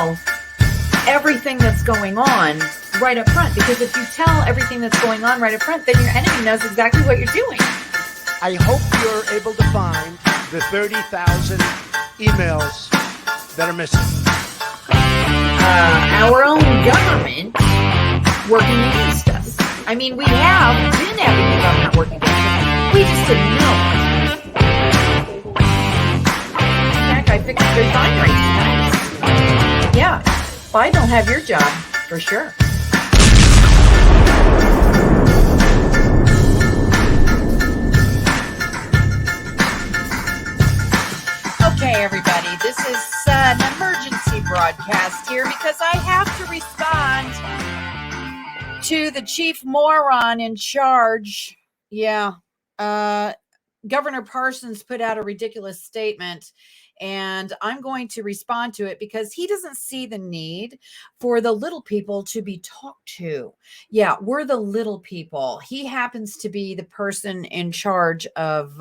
tell everything that's going on right up front. Because if you tell everything that's going on right up front, then your enemy knows exactly what you're doing. I hope you're able to find the 30,000 emails that are missing. Our own government working against us. I mean, we have been having the government working against us. We just didn't know. In fact, I fixed their fine rates tonight. Yeah, Biden will have your job for sure. Okay, everybody, this is an emergency broadcast here because I have to respond to the chief moron in charge. Yeah, Governor Parsons put out a ridiculous statement, and I'm going to respond to it because he doesn't see the need for the little people to be talked to. Yeah, we're the little people. He happens to be the person in charge of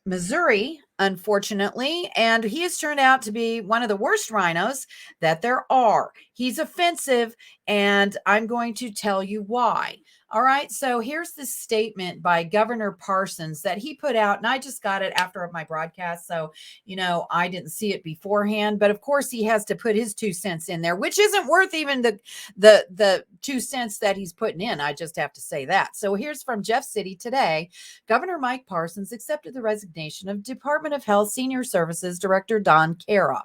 Missouri, unfortunately, and he has turned out to be one of the worst rhinos that there are. He's offensive, and I'm going to tell you why. All right, so here's this statement by Governor Parsons that he put out, and I just got it after my broadcast, so, you know, I didn't see it beforehand, but of course he has to put his 2 cents in there, which isn't worth even the 2 cents that he's putting in. I just have to say that. So here's from Jeff City today. Governor Mike Parsons accepted the resignation of Department of Health Senior Services Director Don Kauerauf.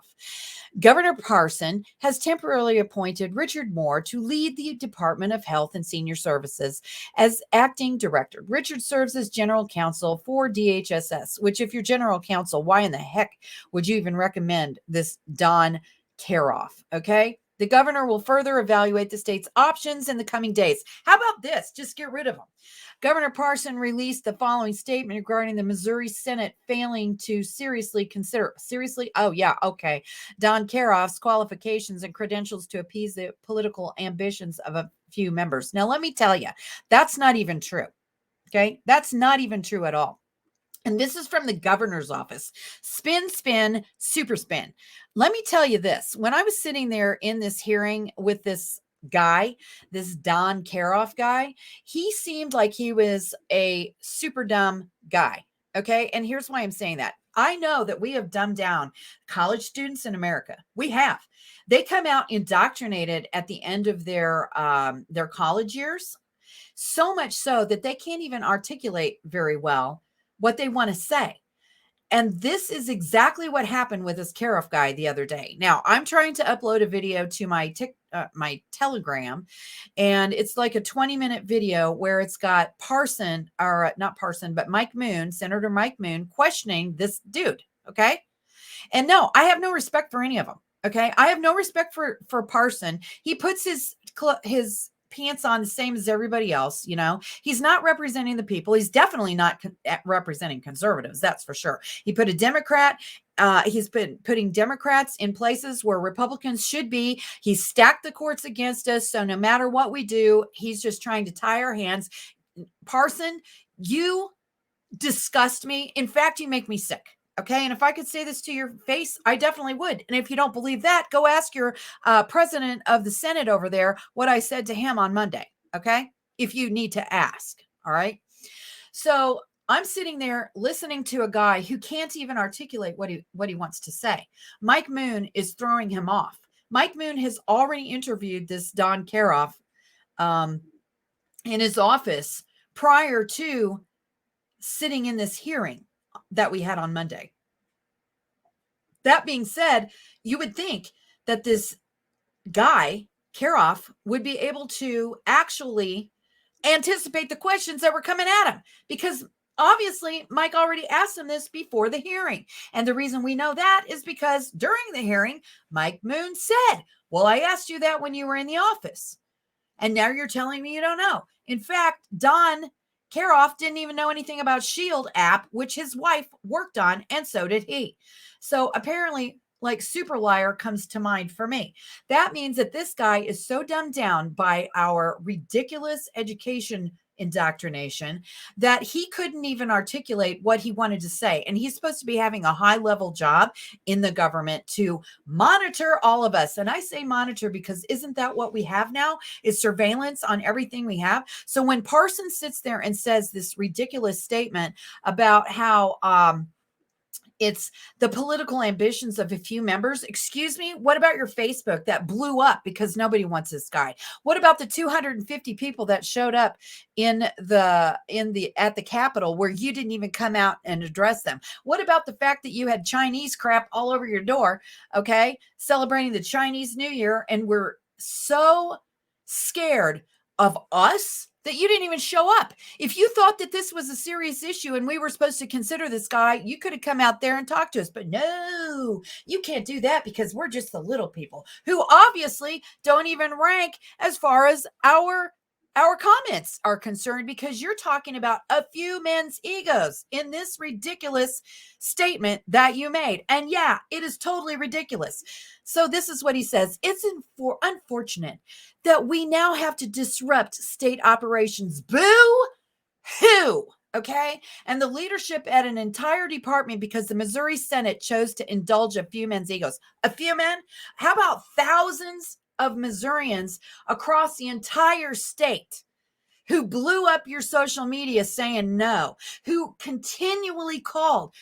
Governor Parson has temporarily appointed Richard Moore to lead the Department of Health and Senior Services as acting director. Richard serves as general counsel for DHSS, which if you're general counsel, why in the heck would you even recommend this Don Kauerauf? Okay. The governor will further evaluate the state's options in the coming days. How about this? Just get rid of them. Governor Parson released the following statement regarding the Missouri Senate failing to seriously consider. Oh, yeah. Okay. Don Kauerauf's qualifications and credentials to appease the political ambitions of a few members. Now, let me tell you, that's not even true. Okay. That's not even true at all. And this is from the governor's office. Spin, spin, super spin. Let me tell you this. When I was sitting there in this hearing with this guy, this Don Kauerauf guy, he seemed like he was a super dumb guy. Okay. And here's why I'm saying that. I know that we have dumbed down college students in America. We have. They come out indoctrinated at the end of their college years, so much so that they can't even articulate very well what they want to say. And this is exactly what happened with this Kauerauf guy the other day. Now, I'm trying to upload a video to my Telegram, and it's like a 20-minute video where it's got Parson, or not Parson, but Mike Moon, Senator Mike Moon, questioning this dude. Okay. And no, I have no respect for any of them. Okay. I have no respect for Parson. He puts his pants on the same as everybody else. You know, he's not representing the people. He's definitely not representing conservatives. That's for sure. He put a Democrat. He's been putting Democrats in places where Republicans should be. He's stacked the courts against us. So no matter what we do, he's just trying to tie our hands. Parson, you disgust me. In fact, you make me sick. Okay. And if I could say this to your face, I definitely would. And if you don't believe that, go ask your president of the Senate over there what I said to him on Monday. Okay. If you need to ask. All right. So I'm sitting there listening to a guy who can't even articulate what he wants to say. Mike Moon is throwing him off. Mike Moon has already interviewed this Don Kauerauf in his office prior to sitting in this hearing that we had on Monday. That being said, you would think that this guy, Kauerauf, would be able to actually anticipate the questions that were coming at him, because obviously Mike already asked him this before the hearing. And the reason we know that is because during the hearing, Mike Moon said, well, I asked you that when you were in the office, and now you're telling me you don't know. In fact, Don Kauerauf didn't even know anything about Shield app, which his wife worked on, and so did he. So apparently, like, super liar comes to mind for me. That means that this guy is so dumbed down by our ridiculous education indoctrination that he couldn't even articulate what he wanted to say. And he's supposed to be having a high level job in the government to monitor all of us. And I say monitor because isn't that what we have now, is surveillance on everything we have? So when Parson sits there and says this ridiculous statement about how it's the political ambitions of a few members. Excuse me, what about your Facebook that blew up because nobody wants this guy? What about the 250 people that showed up at the Capitol where you didn't even come out and address them? What about the fact that you had Chinese crap all over your door, okay, celebrating the Chinese New Year, and we're so scared of us that you didn't even show up? If you thought that this was a serious issue and we were supposed to consider this guy, you could have come out there and talked to us. But no, you can't do that because we're just the little people who obviously don't even rank as far as our comments are concerned, because you're talking about a few men's egos in this ridiculous statement that you made. And yeah, it is totally ridiculous. So this is what he says. It's unfortunate that we now have to disrupt state operations. Boo-hoo. Okay. And the leadership at an entire department because the Missouri Senate chose to indulge a few men's egos. A few men? How about thousands of Missourians across the entire state who blew up your social media saying no, who continually called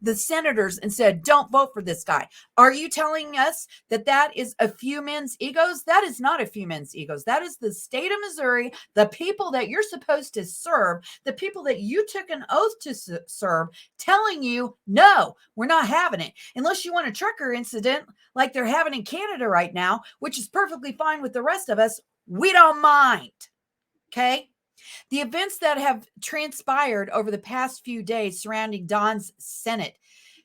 the senators and said, don't vote for this guy? Are you telling us that that is a few men's egos? That is not a few men's egos. That is the state of Missouri, the people that you're supposed to serve, the people that you took an oath to serve, telling you, no, we're not having it. Unless you want a trucker incident like they're having in Canada right now, which is perfectly fine with the rest of us. We don't mind. Okay. The events that have transpired over the past few days surrounding Don's Senate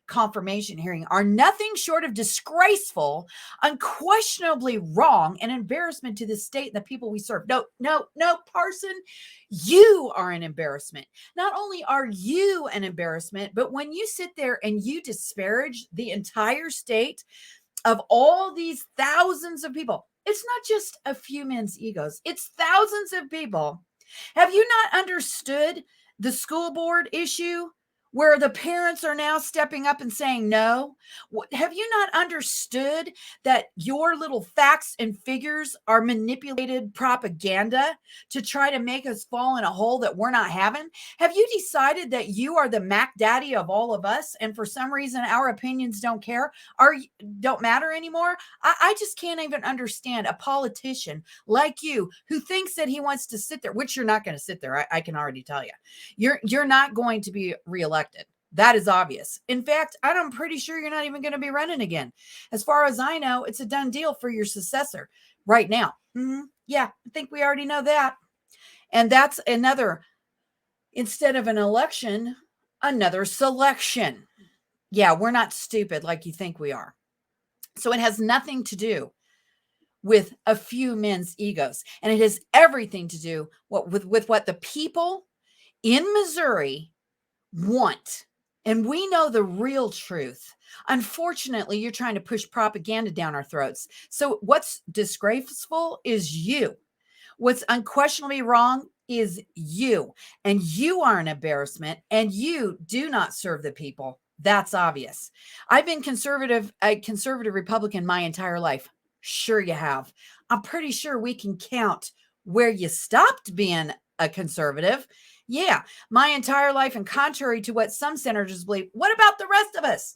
confirmation hearing are nothing short of disgraceful, unquestionably wrong, and embarrassment to the state and the people we serve. No, Parson, you are an embarrassment. Not only are you an embarrassment, but when you sit there and you disparage the entire state of all these thousands of people, it's not just a few men's egos. It's thousands of people. Have you not understood the school board issue where the parents are now stepping up and saying no? Have you not understood that your little facts and figures are manipulated propaganda to try to make us fall in a hole that we're not having? Have you decided that you are the Mac Daddy of all of us, and for some reason our opinions don't matter anymore? I just can't even understand a politician like you who thinks that he wants to sit there, which you're not going to sit there. I can already tell you. You're not going to be reelected. That is obvious. In fact, I'm pretty sure you're not even going to be running again. As far as I know, it's a done deal for your successor right now. Yeah, I think we already know that. And that's another, instead of an election, another selection. Yeah, we're not stupid like you think we are. So it has nothing to do with a few men's egos. And it has everything to do with what the people in Missouri want. And we know the real truth. Unfortunately, you're trying to push propaganda down our throats. So what's disgraceful is you. What's unquestionably wrong is you. And you are an embarrassment, and you do not serve the people. That's obvious. I've been a conservative Republican my entire life. Sure you have. I'm pretty sure we can count where you stopped being a conservative. Yeah, my entire life. And contrary to what some senators believe, what about the rest of us?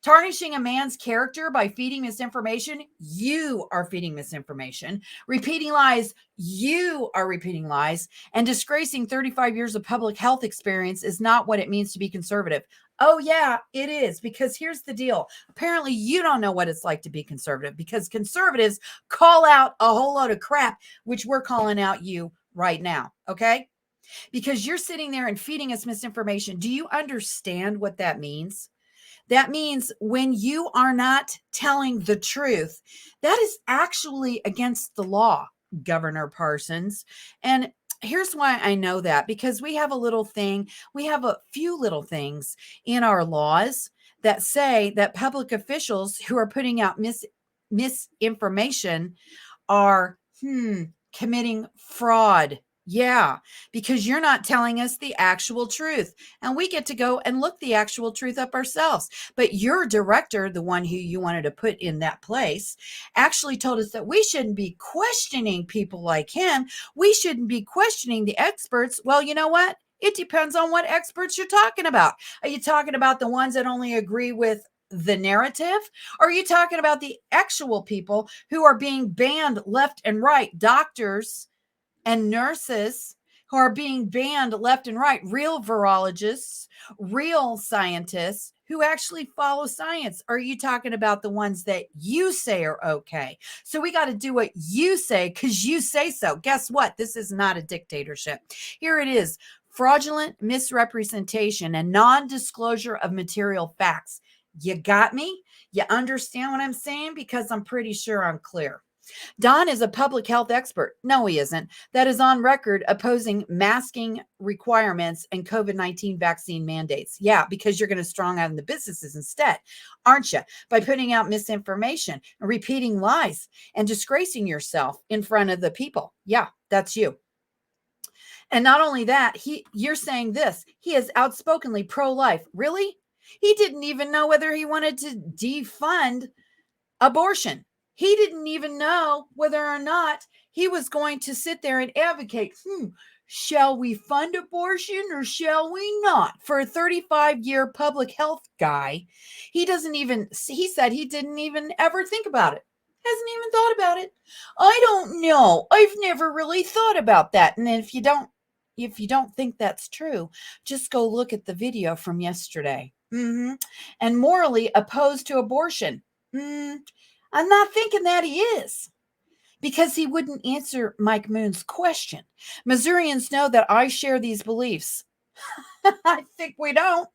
Tarnishing a man's character by feeding misinformation, you are feeding misinformation. Repeating lies, you are repeating lies. And disgracing 35 years of public health experience is not what it means to be conservative. Oh, yeah, it is. Because here's the deal. Apparently, you don't know what it's like to be conservative, because conservatives call out a whole load of crap, which we're calling out you right now. Okay? Because you're sitting there and feeding us misinformation. Do you understand what that means? That means when you are not telling the truth, that is actually against the law, Governor Parsons. And here's why I know that, because we have a few little things in our laws that say that public officials who are putting out misinformation are committing fraud. Yeah, because you're not telling us the actual truth. And we get to go and look the actual truth up ourselves. But your director, the one who you wanted to put in that place, actually told us that we shouldn't be questioning people like him. We shouldn't be questioning the experts. Well, you know what? It depends on what experts you're talking about. Are you talking about the ones that only agree with the narrative? Or are you talking about the actual people who are being banned left and right? Doctors and nurses who are being banned left and right, real virologists, real scientists who actually follow science. Are you talking about the ones that you say are okay? So we got to do what you say because you say so. Guess what? This is not a dictatorship. Here it is: fraudulent misrepresentation and non-disclosure of material facts. You got me? You understand what I'm saying? Because I'm pretty sure I'm clear. Don is a public health expert. No, he isn't. That is on record opposing masking requirements and COVID-19 vaccine mandates. Yeah, because you're going to strong arm the businesses instead, aren't you? By putting out misinformation and repeating lies and disgracing yourself in front of the people. Yeah, that's you. And not only that, you're saying this. He is outspokenly pro-life. Really? He didn't even know whether he wanted to defund abortion. He didn't even know whether or not he was going to sit there and advocate, shall we fund abortion or shall we not? For a 35-year public health guy, he said he didn't even ever think about it. Hasn't even thought about it. I don't know. I've never really thought about that. And if you don't think that's true, just go look at the video from yesterday. And morally opposed to abortion. I'm not thinking that he is, because he wouldn't answer Mike Moon's question. Missourians know that I share these beliefs. I think we don't.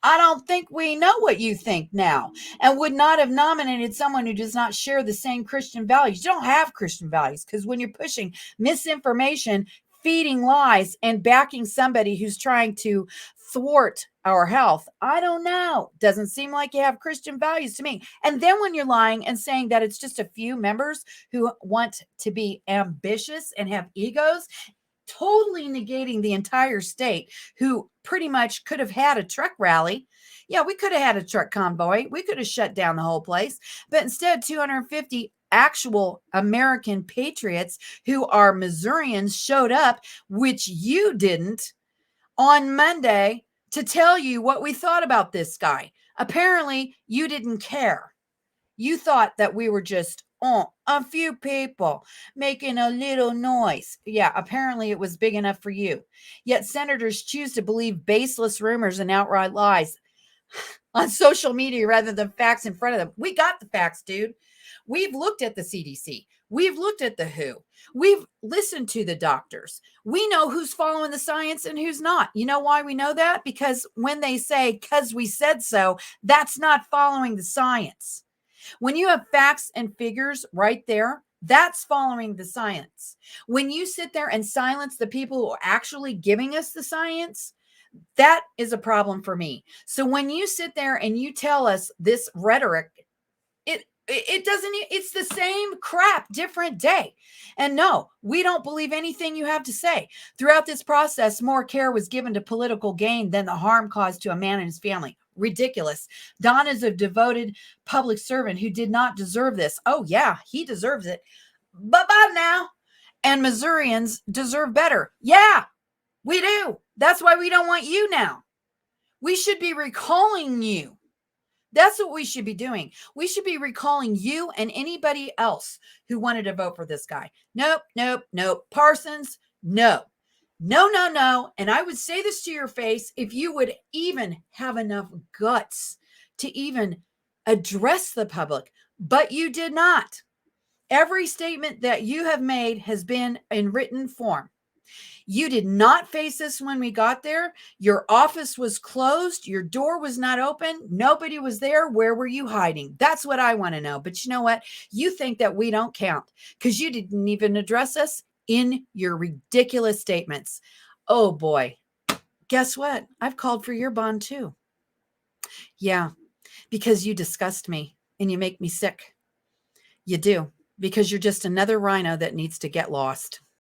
I don't think we know what you think now, and would not have nominated someone who does not share the same Christian values. You don't have Christian values, because when you're pushing misinformation, feeding lies, and backing somebody who's trying to thwart our health, I don't know. Doesn't seem like you have Christian values to me. And then when you're lying and saying that it's just a few members who want to be ambitious and have egos, totally negating the entire state, who pretty much could have had a truck rally. Yeah, we could have had a truck convoy. We could have shut down the whole place. But instead, 250 actual American patriots who are Missourians showed up, which you didn't, on Monday to tell you what we thought about this guy. Apparently, you didn't care. You thought that we were just a few people making a little noise. Yeah, apparently it was big enough for you. Yet senators choose to believe baseless rumors and outright lies on social media rather than facts in front of them. We got the facts, dude. We've looked at the CDC. We've looked at the WHO. We've listened to the doctors. We know who's following the science and who's not. You know why we know that? Because when they say, "'cause we said so," that's not following the science. When you have facts and figures right there, that's following the science. When you sit there and silence the people who are actually giving us the science, that is a problem for me. So when you sit there and you tell us this rhetoric, it doesn't, it's the same crap, different day. And no, we don't believe anything you have to say. Throughout this process, more care was given to political gain than the harm caused to a man and his family. Ridiculous. Don is a devoted public servant who did not deserve this. Oh yeah, he deserves it. Bye-bye now. And Missourians deserve better. Yeah, we do. That's why we don't want you now. We should be recalling you. That's what we should be doing. We should be recalling you and anybody else who wanted to vote for this guy. Nope, nope, nope. Parsons, no. No, no, no. And I would say this to your face if you would even have enough guts to even address the public, but you did not. Every statement that you have made has been in written form. You did not face us when we got there. Your office was closed. Your door was not open. Nobody was there. Where were you hiding? That's what I want to know. But you know what? You think that we don't count because you didn't even address us in your ridiculous statements. Oh boy. Guess what? I've called for your bond too. Yeah, because you disgust me and you make me sick. You do. because you're just another rhino that needs to get lost.